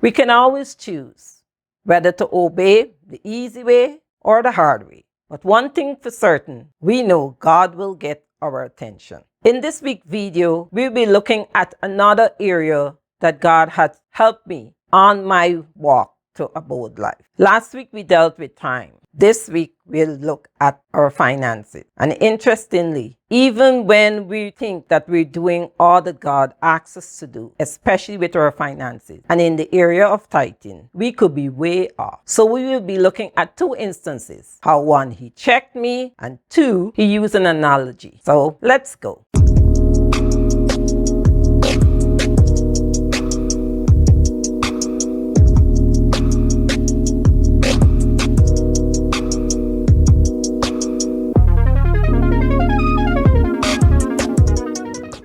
We can always choose whether to obey the easy way or the hard way. But one thing for certain, we know God will get our attention. In this week's video, we'll be looking at another area that God has helped me on my walk to a bold life. Last week, we dealt with time. This week, we'll look at our finances. And interestingly, even when we think that we're doing all that God asks us to do, especially with our finances, and in the area of tithing, we could be way off. So we will be looking at two instances. How one, he checked me, and two, he used an analogy. So let's go.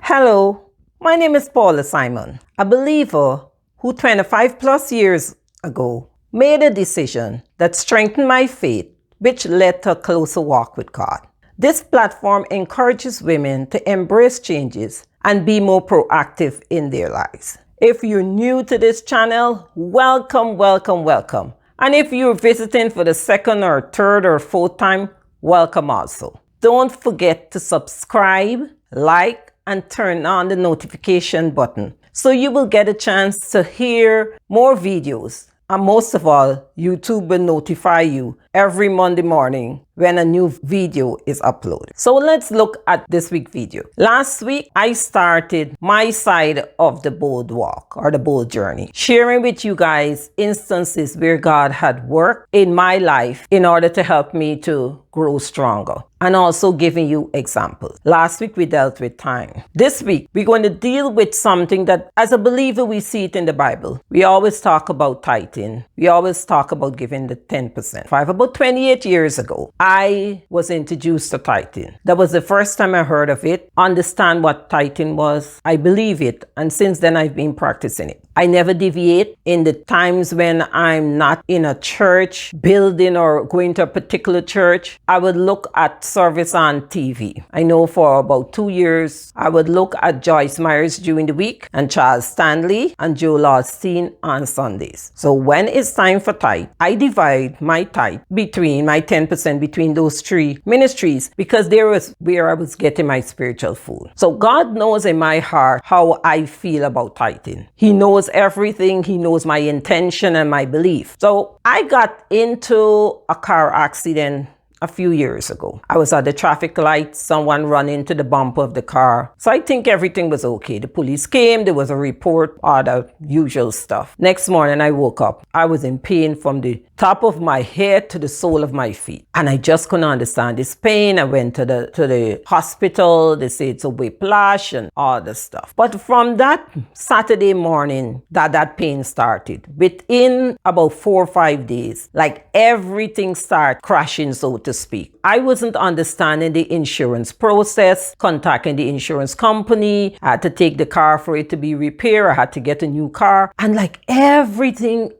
Hello, my name is Paula Simon, a believer who 25 plus years ago made a decision that strengthened my faith, which led to a closer walk with God. This platform encourages women to embrace changes and be more proactive in their lives. If you're new to this channel, welcome, welcome, welcome. And if you're visiting for the second or third or fourth time, welcome also. Don't forget to subscribe, like, and turn on the notification button so you will get a chance to hear more videos. And most of all, YouTube will notify you every Monday morning when a new video is uploaded. So let's look at this week's video. Last week, I started my side of the bold walk or the bold journey, sharing with you guys instances where God had worked in my life in order to help me to grow stronger, and also giving you examples. Last week, we dealt with time. This week, we're going to deal with something that as a believer, we see it in the Bible. We always talk about tithing. We always talk about giving the 10%. About 28 years ago, I was introduced to tithing. That was the first time I heard of it, understand what tithing was. I believe it, and since then I've been practicing it. I never deviate in the times when I'm not in a church building or going to a particular church. I would look at service on TV. I know for about 2 years, I would look at Joyce Myers during the week and Charles Stanley and Joel Osteen on Sundays. So when it's time for tithe, I divide my tithe between my 10% between those three ministries because there was where I was getting my spiritual food. So God knows in my heart how I feel about tithing. He knows everything. He knows my intention and my belief. So I got into a car accident a few years ago. I was at the traffic light, someone ran into the bumper of the car. So I think everything was okay. The police came, there was a report, all the usual stuff. Next morning I woke up. I was in pain from the top of my head to the sole of my feet. And I just couldn't understand this pain. I went to the hospital. They said it's a whiplash and all the stuff. But from that Saturday morning that pain started, within about 4 or 5 days, like everything started crashing, so to speak. I wasn't understanding the insurance process, contacting the insurance company. I had to take the car for it to be repaired. I had to get a new car. And like everything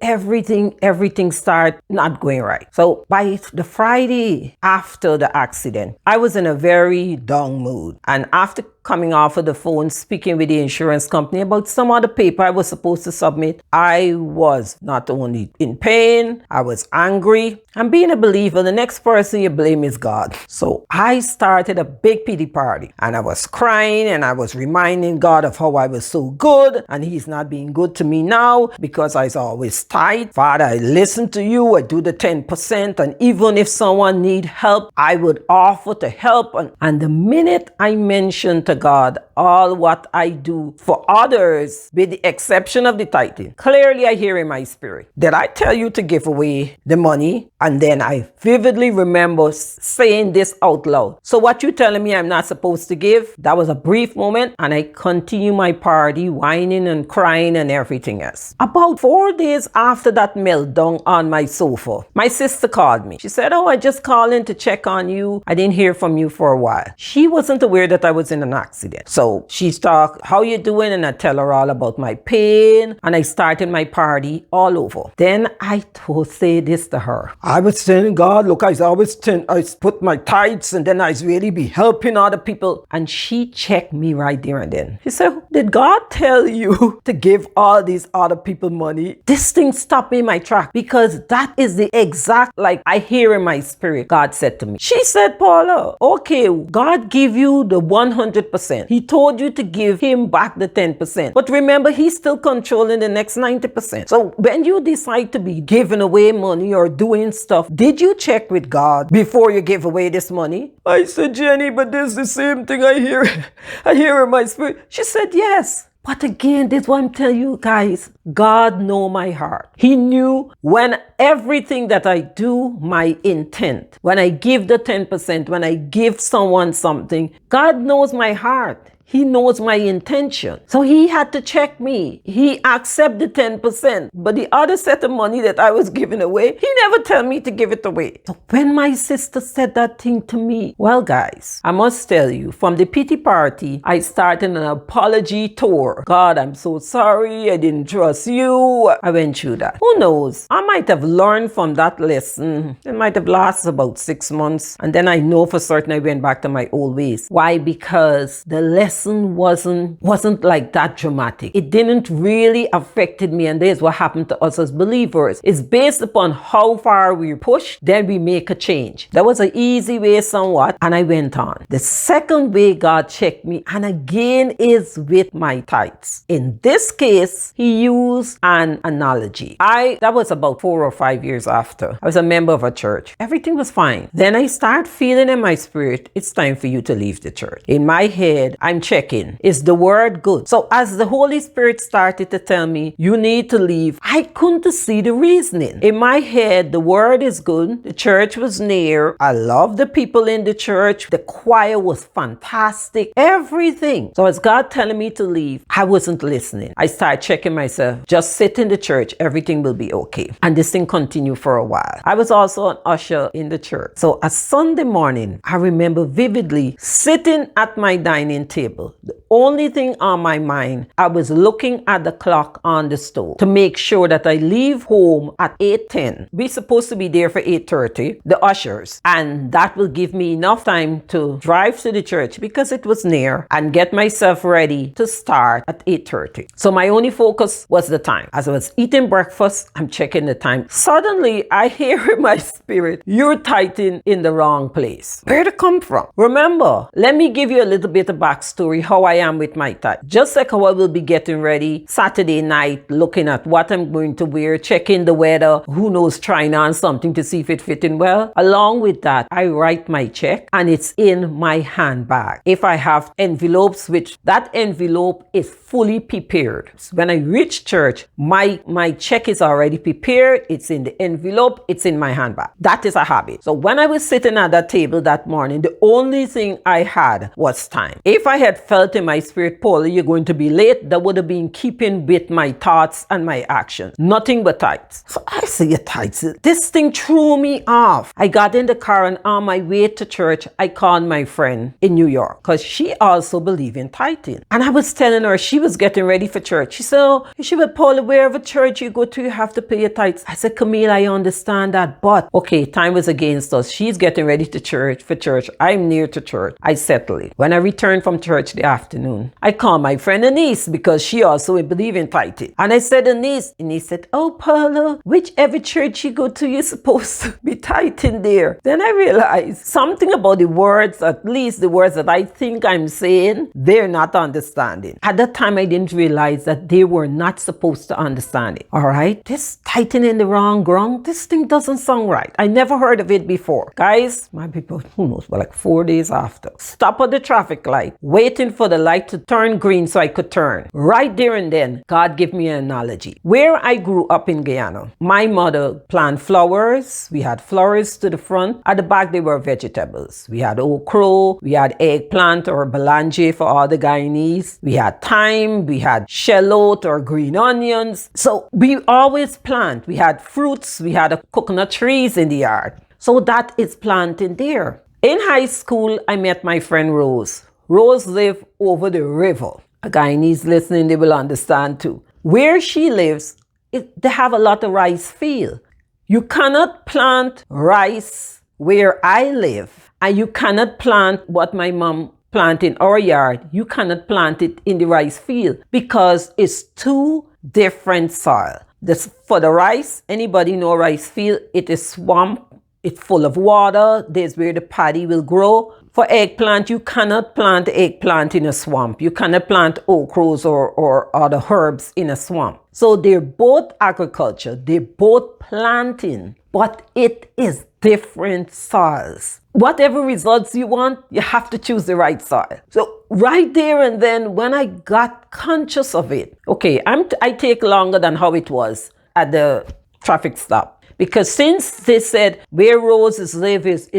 started not going right. So by the Friday after the accident, I was in a very down mood. And after coming off of the phone, speaking with the insurance company about some other paper I was supposed to submit, I was not only in pain, I was angry. And being a believer, the next person you blame is God. So I started a big pity party and I was crying and I was reminding God of how I was so good and he's not being good to me now because I was always tight. Father, I listen to you, I do the 10%, and even if someone need help, I would offer to help. And the minute I mentioned to God all what I do for others, with the exception of the tithing, clearly I hear in my spirit, did I tell you to give away the money? And then I vividly remember saying this out loud. So what you telling me I'm not supposed to give? That was a brief moment, and I continue my party, whining and crying and everything else. About 4 days after that meltdown on my sofa, my sister called me. She said, oh, I just called in to check on you. I didn't hear from you for a while. She wasn't aware that I was in an accident. So she's talk, how you doing? And I tell her all about my pain. And I started my party all over. Then I say this to her. I was telling God, look, I put my tithes and then I really be helping other people. And she checked me right there and then. She said, did God tell you to give all these other people money? This thing stopped me in my track, because that is the exact, like I hear in my spirit, God said to me. She said, Paula, okay, God give you the 100%. He told you to give him back the 10%. But remember, he's still controlling the next 90%. So when you decide to be giving away money or doing stuff, did you check with God before you give away this money? I said, Jenny, but this is the same thing I hear in my spirit. She said, yes. But again, this is what I'm telling you guys. God know my heart. He knew when everything that I do, my intent. When I give the 10%, when I give someone something, God knows my heart. He knows my intention. So he had to check me. He accepted 10%. But the other set of money that I was giving away, he never tell me to give it away. So when my sister said that thing to me, well, guys, I must tell you, from the pity party, I started an apology tour. God, I'm so sorry. I didn't trust you. I went through that. Who knows? I might have learned from that lesson. It might have lasted about 6 months. And then I know for certain I went back to my old ways. Why? Because the lesson wasn't like that dramatic. It didn't really affected me, and this is what happened to us as believers. It's based upon how far we push, then we make a change. That was an easy way somewhat, and I went on. The second way God checked me, and again, is with my tithes. In this case, he used an analogy. That was about 4 or 5 years after. I was a member of a church. Everything was fine. Then I start feeling in my spirit, it's time for you to leave the church. In my head, I'm checking, is the word good? So as the Holy Spirit started to tell me, you need to leave, I couldn't see the reasoning. In my head, the word is good. The church was near. I love the people in the church. The choir was fantastic. Everything. So as God telling me to leave, I wasn't listening. I started checking myself. Just sit in the church. Everything will be okay. And this thing continued for a while. I was also an usher in the church. So a Sunday morning, I remember vividly sitting at my dining table. The only thing on my mind, I was looking at the clock on the stove to make sure that I leave home at 8:10. We're supposed to be there for 8:30, the ushers. And that will give me enough time to drive to the church because it was near and get myself ready to start at 8:30. So my only focus was the time. As I was eating breakfast, I'm checking the time. Suddenly, I hear in my spirit, you're tithing in the wrong place. Where'd it come from? Remember, let me give you a little bit of backstory how I am with my tithe. Just like how I will be getting ready Saturday night, looking at what I'm going to wear, checking the weather, who knows, trying on something to see if it fitting well. Along with that, I write my check and it's in my handbag. If I have envelopes, which that envelope is fully prepared. When I reach church, my check is already prepared. It's in the envelope. It's in my handbag. That is a habit. So when I was sitting at that table that morning, the only thing I had was time. If I had felt in my spirit, Paula, you're going to be late, that would have been keeping with my thoughts and my actions. Nothing but tithes. So I say, tithes. This thing threw me off. I got in the car and on my way to church, I called my friend in New York because she also believed in tithing. And I was telling her she was getting ready for church. She said, oh, she said, Paula, wherever church you go to, you have to pay your tithes. I said, Camille, I understand that, but okay, time was against us. She's getting ready to church for church. I'm near to church. I settled it. When I returned from church the afternoon, I called my friend Anise because she also believed in tithing. And I said, Anise said, oh, Paula, whichever church you go to, you're supposed to be tithing there. Then I realized something about the words, at least the words that I think I'm saying, they're not understanding. At that time, I didn't realize that they were not supposed to understand it. All right? This tithing in the wrong ground, this thing doesn't sound right. I never heard of it before. Guys, my people, who knows, but like 4 days after, stop at the traffic light, waiting for the light to turn green so I could turn. Right there and then, God gave me an analogy. Where I grew up in Guyana, my mother planted flowers. We had flowers to the front. At the back, they were vegetables. We had okra, we had eggplant or belange for all the Guyanese. We had thyme, we had shallot or green onions. So we always plant. We had fruits, we had coconut trees in the yard. So that is planted there. In high school, I met my friend Rose. Rose lives over the river. A Guyanese listening, they will understand too. Where she lives, they have a lot of rice field. You cannot plant rice where I live, and you cannot plant what my mom plant in our yard. You cannot plant it in the rice field because it's two different soil. This for the rice, anybody know rice field? It is swamp. It's full of water. There's where the paddy will grow. For eggplant, you cannot plant eggplant in a swamp. You cannot plant okras or other herbs in a swamp. So they're both agriculture. They're both planting, but it is different soils. Whatever results you want, you have to choose the right soil. So right there and then, when I got conscious of it, okay, I take longer than how it was at the traffic stop. Because since they said where roses live is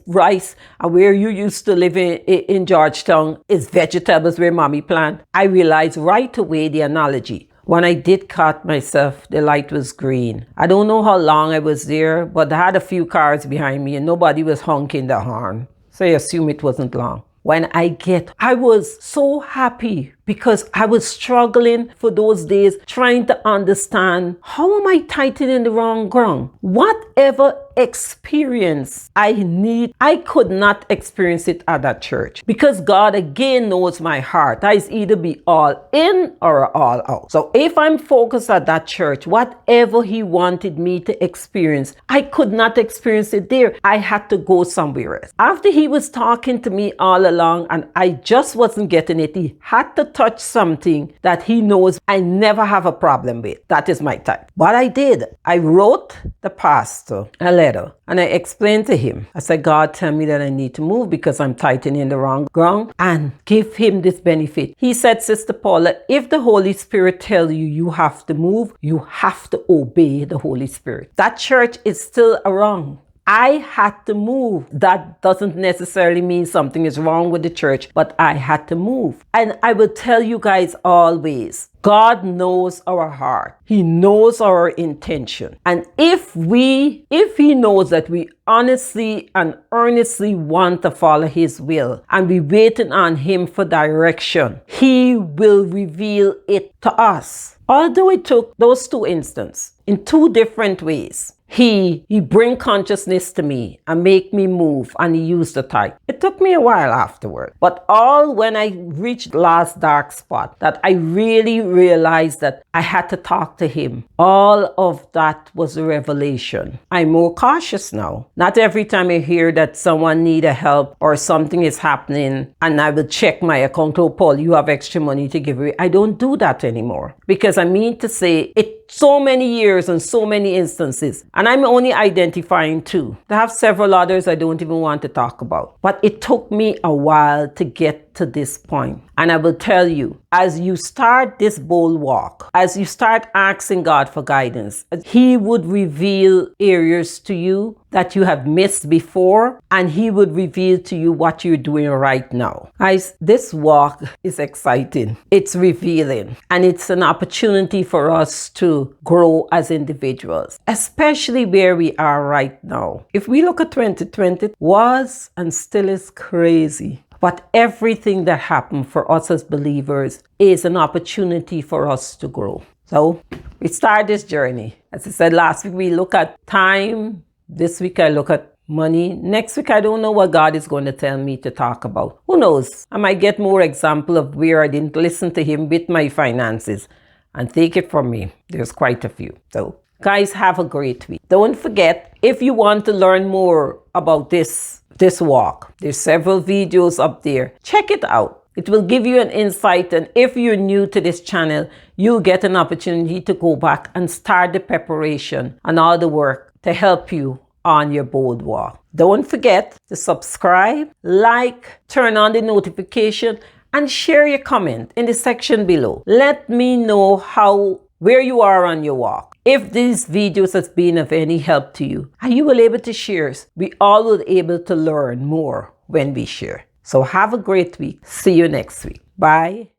rice, and where you used to live in Georgetown is vegetables where mommy plant, I realized right away the analogy. When I did cut myself, the light was green. I don't know how long I was there, but I had a few cars behind me and nobody was honking the horn. So I assume it wasn't long. When I was so happy because I was struggling for those days trying to understand, how am I tightening the wrong ground? Whatever experience I need, I could not experience it at that church because God again knows my heart. I either be all in or all out. So if I'm focused at that church, whatever he wanted me to experience, I could not experience it there. I had to go somewhere else. After he was talking to me all along and I just wasn't getting it, he had to touch something that he knows I never have a problem with. That is my type. What I did, I wrote the pastor a letter and I explained to him. I said, God, tell me that I need to move because I'm tightening the wrong ground, and give him this benefit. He said, Sister Paula, if the Holy Spirit tells you you have to move, you have to obey the Holy Spirit. That church is still around. I had to move. That doesn't necessarily mean something is wrong with the church, but I had to move. And I will tell you guys always, God knows our heart. He knows our intention. And if he knows that we honestly and earnestly want to follow his will and we waiting on him for direction, he will reveal it to us. Although it took those two instances in two different ways. He bring consciousness to me and make me move, and he used the type. It took me a while afterward, but all when I reached the last dark spot that I really realized that I had to talk to him. All of that was a revelation. I'm more cautious now. Not every time I hear that someone need a help or something is happening and I will check my account. Oh, Paul, you have extra money to give away. I don't do that anymore because I mean to say it so many years and so many instances, and I'm only identifying two. I have several others I don't even want to talk about. But it took me a while to get to this point. And I will tell you, as you start this bold walk, as you start asking God for guidance, he would reveal areas to you that you have missed before, and he would reveal to you what you're doing right now. Guys, this walk is exciting. It's revealing, and it's an opportunity for us to grow as individuals, especially where we are right now. If we look at 2020, it was and still is crazy. But everything that happened for us as believers is an opportunity for us to grow. So we start this journey. As I said last week, we look at time. This week I look at money. Next week, I don't know what God is going to tell me to talk about. Who knows? I might get more example of where I didn't listen to him with my finances. And take it from me, there's quite a few. So guys, have a great week. Don't forget, if you want to learn more about this walk, there's several videos up there. Check it out. It will give you an insight, and if you're new to this channel, you'll get an opportunity to go back and start the preparation and all the work to help you on your bold walk. Don't forget to subscribe, like, turn on the notification, and share your comment in the section below. Let me know where you are on your walk. If these videos has been of any help to you and you will able to share, we all will be able to learn more when we share. So have a great week. See you next week. Bye.